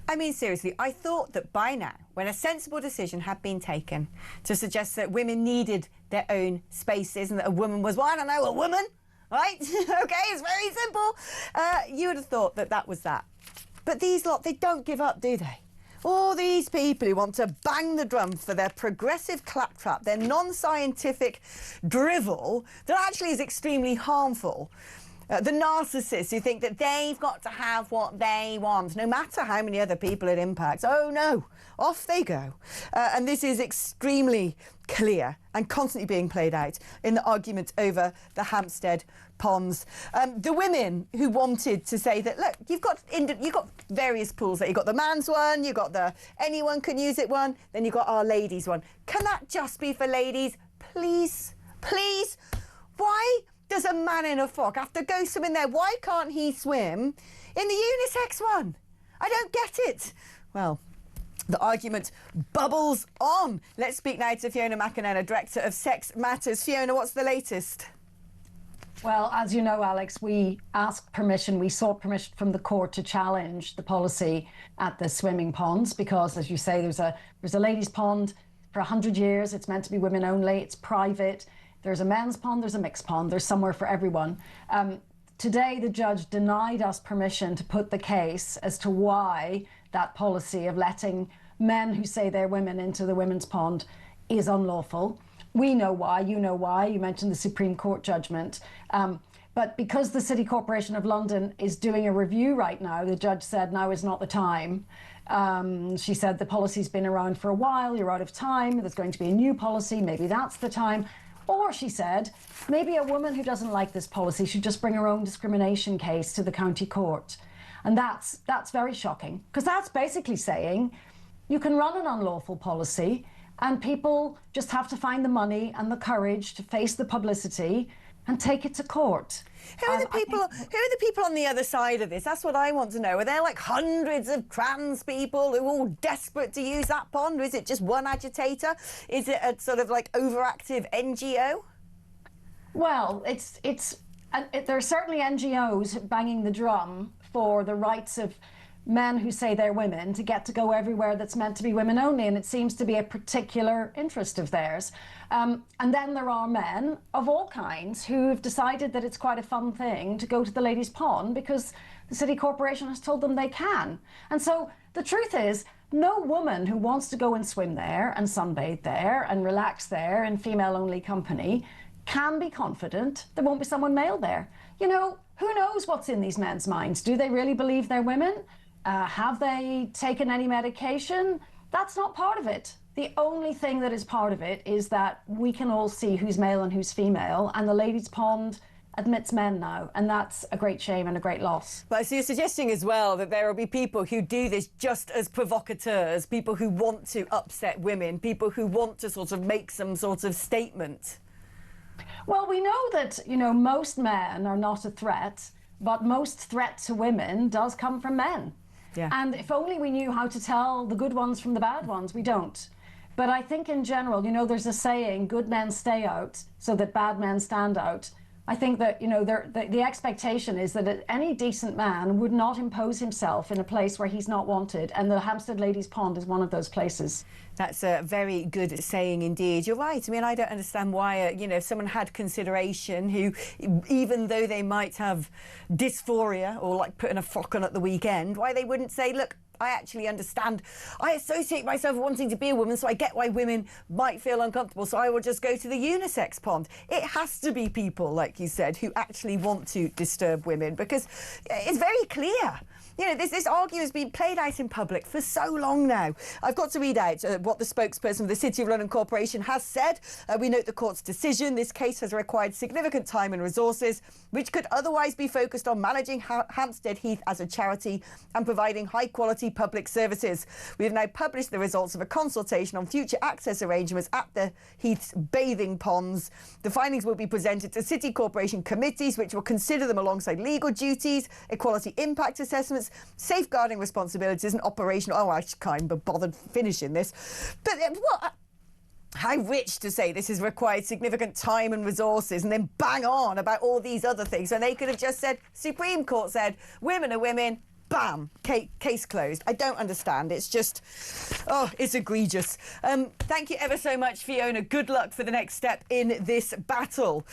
I mean, seriously, I thought that by now, when a sensible decision had been taken to suggest that women needed their own spaces and that a woman was, well, I don't know, a woman, right? OK, it's very simple. You would have thought that that was that. But these lot, they don't give up, do they? All these people who want to bang the drum for their progressive claptrap, their non-scientific drivel that actually is extremely harmful. The narcissists who think that they've got to have what they want, no matter how many other people it impacts. Oh no, off they go. And this is extremely clear and constantly being played out in the argument over the Hampstead ponds. The women who wanted to say that, look, you've got various pools. You've got the man's one, you've got the anyone can use it one, then you've got our ladies one. Can that just be for ladies? Please, please. Why does a man in a frock have to go swim in there? Why can't he swim in the unisex one? I don't get it. Well, the argument bubbles on. Let's speak now to Fiona McAnena, Director of Sex Matters. Fiona, what's the latest? Well, as you know, Alex, we sought permission from the court to challenge the policy at the swimming ponds because, as you say, there's a ladies' pond for 100 years. It's meant to be women only. It's private. There's a men's pond, there's a mixed pond, there's somewhere for everyone. Today, the judge denied us permission to put the case as to why that policy of letting men who say they're women into the women's pond is unlawful. We know why, you know why, you mentioned the Supreme Court judgment. But because the City Corporation of London is doing a review right now, the judge said now is not the time. She said the policy's been around for a while, you're out of time, there's going to be a new policy, maybe that's the time. Or, she said, maybe a woman who doesn't like this policy should just bring her own discrimination case to the county court. And that's very shocking, because that's basically saying you can run an unlawful policy and people just have to find the money and the courage to face the publicity and take it to court. Who are the people on the other side of this? That's what I want to know. Are there like hundreds of trans people who are all desperate to use that pond? Or is it just one agitator? Is it a sort of like overactive NGO? Well, there are certainly NGOs banging the drum for the rights of men who say they're women to get to go everywhere that's meant to be women only, and it seems to be a particular interest of theirs. And then there are men of all kinds who have decided that it's quite a fun thing to go to the ladies' pond because the City Corporation has told them they can. And so the truth is, no woman who wants to go and swim there and sunbathe there and relax there in female-only company can be confident there won't be someone male there. You know, who knows what's in these men's minds? Do they really believe they're women? Have they taken any medication? That's not part of it. The only thing that is part of it is that we can all see who's male and who's female, and the ladies' pond admits men now, and that's a great shame and a great loss. But so you're suggesting as well that there will be people who do this just as provocateurs, people who want to upset women, people who want to sort of make some sort of statement. Well, we know that, you know, most men are not a threat, but most threat to women does come from men. Yeah. And if only we knew how to tell the good ones from the bad ones, we don't. But I think in general, you know, there's a saying, good men stay out so that bad men stand out. I think that, you know, the expectation is that any decent man would not impose himself in a place where he's not wanted, and the Hampstead Ladies' Pond is one of those places. That's a very good saying indeed. You're right. I mean, I don't understand why, you know, if someone had consideration who, even though they might have dysphoria or like putting a frock on at the weekend, why they wouldn't say, look, I actually understand. I associate myself wanting to be a woman, so I get why women might feel uncomfortable, so I will just go to the unisex pond. It has to be people, like you said, who actually want to disturb women, because it's very clear. You know, this argument has been played out in public for so long now. I've got to read out what the spokesperson of the City of London Corporation has said. We note the court's decision. This case has required significant time and resources, which could otherwise be focused on managing Hampstead Heath as a charity and providing high-quality public services. We have now published the results of a consultation on future access arrangements at the Heath's bathing ponds. The findings will be presented to City Corporation committees, which will consider them alongside legal duties, equality impact assessments, safeguarding responsibilities and operational... Oh, I can't be bothered finishing this. But what... How rich to say this has required significant time and resources and then bang on about all these other things when they could have just said, Supreme Court said, women are women, bam, case closed. I don't understand. It's just, oh, it's egregious. Thank you ever so much, Fiona. Good luck for the next step in this battle.